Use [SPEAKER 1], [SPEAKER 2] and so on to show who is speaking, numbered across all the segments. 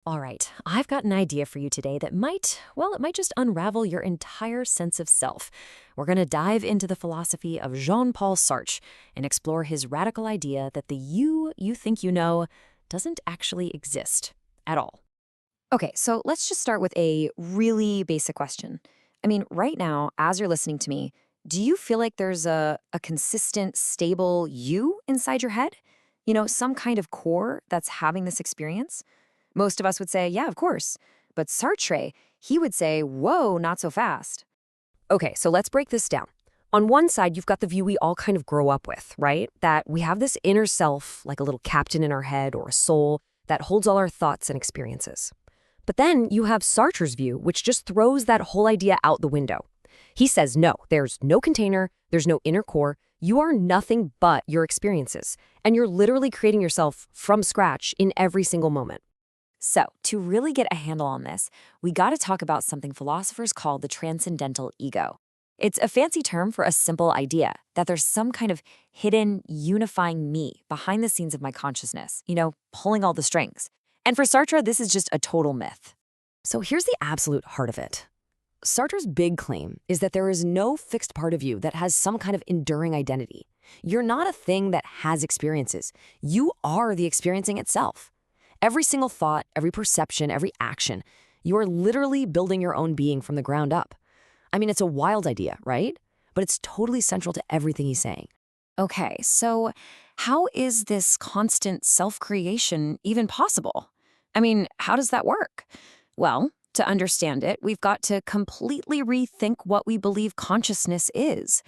[SPEAKER 1] All right, I've got an idea for you today that it might just unravel your entire sense of self. We're going to dive into the philosophy of Jean-Paul Sartre and explore his radical idea that the you think you know doesn't actually exist at all.
[SPEAKER 2] Okay, so let's just start with a really basic question. Right now, as you're listening to me, do you feel like there's a consistent, stable you inside your head? Some kind of core that's having this experience? Most of us would say, yeah, of course. But Sartre, he would say, whoa, not so fast.
[SPEAKER 1] Okay, so let's break this down. On one side, you've got the view we all kind of grow up with, right? That we have this inner self, like a little captain in our head or a soul, that holds all our thoughts and experiences. But then you have Sartre's view, which just throws that whole idea out the window. He says, no, there's no container, there's no inner core, you are nothing but your experiences, and you're literally creating yourself from scratch in every single moment.
[SPEAKER 2] So, to really get a handle on this, we got to talk about something philosophers call the transcendental ego. It's a fancy term for a simple idea that there's some kind of hidden, unifying me behind the scenes of my consciousness, pulling all the strings. And for Sartre, this is just a total myth.
[SPEAKER 1] So here's the absolute heart of it. Sartre's big claim is that there is no fixed part of you that has some kind of enduring identity. You're not a thing that has experiences. You are the experiencing itself. Every single thought, every perception, every action, you are literally building your own being from the ground up. It's a wild idea, right? But it's totally central to everything he's saying.
[SPEAKER 2] Okay, so how is this constant self-creation even possible? How does that work? Well, to understand it, we've got to completely rethink what we believe consciousness is.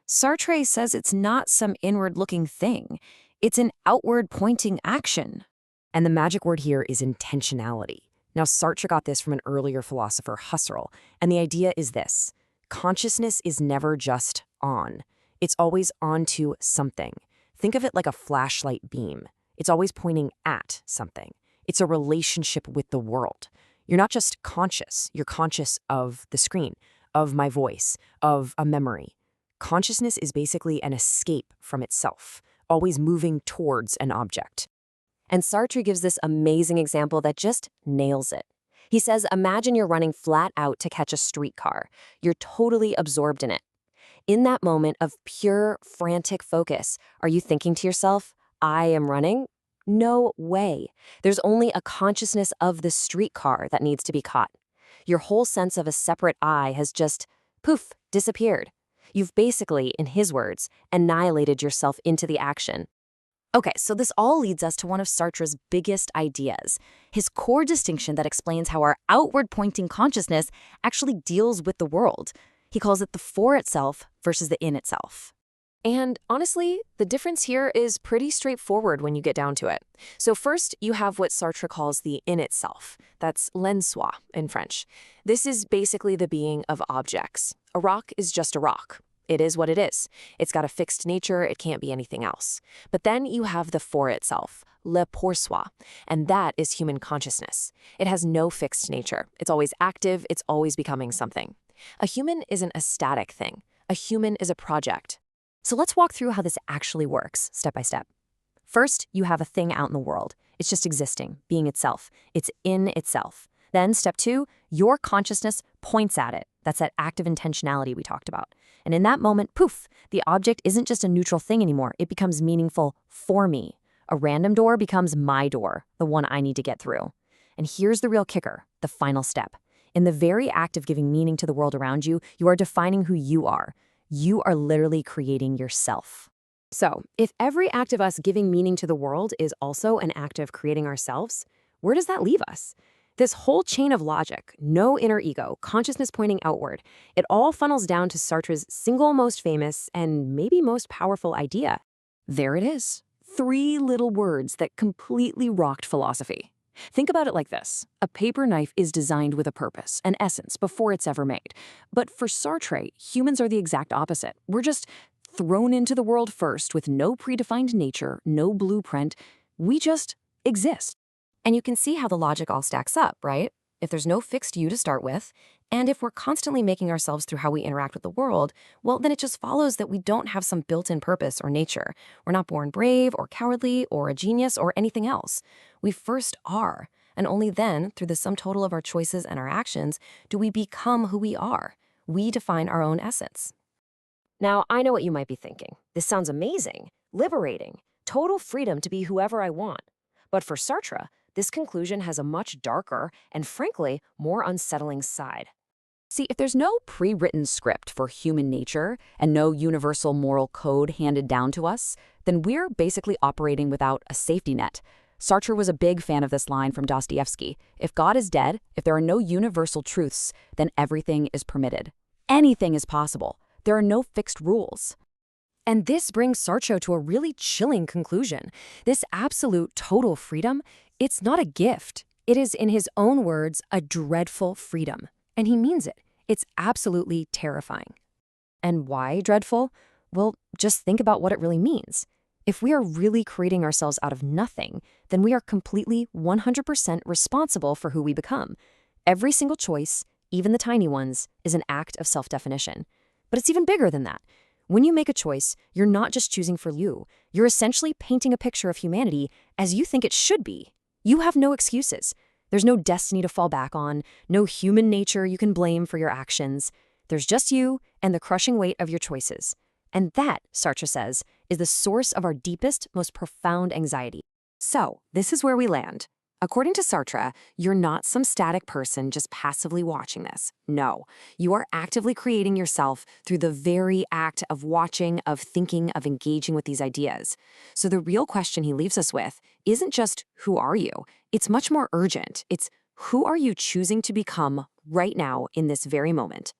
[SPEAKER 2] Sartre says it's not some inward-looking thing. It's an outward-pointing action.
[SPEAKER 1] And the magic word here is intentionality. Now, Sartre got this from an earlier philosopher, Husserl, and the idea is this. Consciousness is never just on. It's always onto something. Think of it like a flashlight beam. It's always pointing at something. It's a relationship with the world. You're not just conscious. You're conscious of the screen, of my voice, of a memory. Consciousness is basically an escape from itself, always moving towards an object. And Sartre gives this amazing example that just nails it. He says, imagine you're running flat out to catch a streetcar. You're totally absorbed in it. In that moment of pure, frantic focus, are you thinking to yourself, I am running? No way. There's only a consciousness of the streetcar that needs to be caught. Your whole sense of a separate I has just, poof, disappeared. You've basically, in his words, annihilated yourself into the action. Okay, so this all leads us to one of Sartre's biggest ideas, his core distinction that explains how our outward-pointing consciousness actually deals with the world. He calls it the for itself versus the in itself. And honestly, the difference here is pretty straightforward when you get down to it. So first, you have what Sartre calls the in itself. That's l'en-soi in French. This is basically the being of objects. A rock is just a rock. It is what it is. It's got a fixed nature, it can't be anything else. But then you have the for itself, le pour soi, and that is human consciousness. It has no fixed nature. It's always active, it's always becoming something. A human isn't a static thing. A human is a project. So let's walk through how this actually works, step by step. First, you have a thing out in the world. It's just existing, being itself. It's in itself. Then, step two, your consciousness points at it. That's that active intentionality we talked about. And in that moment, poof, the object isn't just a neutral thing anymore. It becomes meaningful for me. A random door becomes my door, the one I need to get through. And here's the real kicker, the final step. In the very act of giving meaning to the world around you, you are defining who you are. You are literally creating yourself. So, if every act of us giving meaning to the world is also an act of creating ourselves, where does that leave us? This whole chain of logic, no inner ego, consciousness pointing outward, it all funnels down to Sartre's single most famous and maybe most powerful idea. There it is. 3 little words that completely rocked philosophy. Think about it like this. A paper knife is designed with a purpose, an essence, before it's ever made. But for Sartre, humans are the exact opposite. We're just thrown into the world first with no predefined nature, no blueprint. We just exist. And you can see how the logic all stacks up, right? If there's no fixed you to start with, and if we're constantly making ourselves through how we interact with the world, well, then it just follows that we don't have some built-in purpose or nature. We're not born brave or cowardly or a genius or anything else. We first are.
[SPEAKER 2] And only then, through the sum total of our choices and our actions, do we become who we are. We define our own essence. Now, I know what you might be thinking. This sounds amazing, liberating, total freedom to be whoever I want. But for Sartre, this conclusion has a much darker and, frankly, more unsettling side.
[SPEAKER 1] See, if there's no pre-written script for human nature and no universal moral code handed down to us, then we're basically operating without a safety net. Sartre was a big fan of this line from Dostoevsky. If God is dead, if there are no universal truths, then everything is permitted. Anything is possible. There are no fixed rules. And this brings Sartre to a really chilling conclusion. This absolute total freedom, it's not a gift. It is, in his own words, a dreadful freedom. And he means it. It's absolutely terrifying. And why dreadful? Well, just think about what it really means. If we are really creating ourselves out of nothing, then we are completely 100% responsible for who we become. Every single choice, even the tiny ones, is an act of self-definition. But it's even bigger than that. When you make a choice, you're not just choosing for you. You're essentially painting a picture of humanity as you think it should be. You have no excuses. There's no destiny to fall back on, no human nature you can blame for your actions. There's just you and the crushing weight of your choices. And that, Sartre says, is the source of our deepest, most profound anxiety. So, this is where we land. According to Sartre, you're not some static person just passively watching this. No, you are actively creating yourself through the very act of watching, of thinking, of engaging with these ideas. So the real question he leaves us with isn't just, who are you? It's much more urgent. It's, who are you choosing to become right now in this very moment?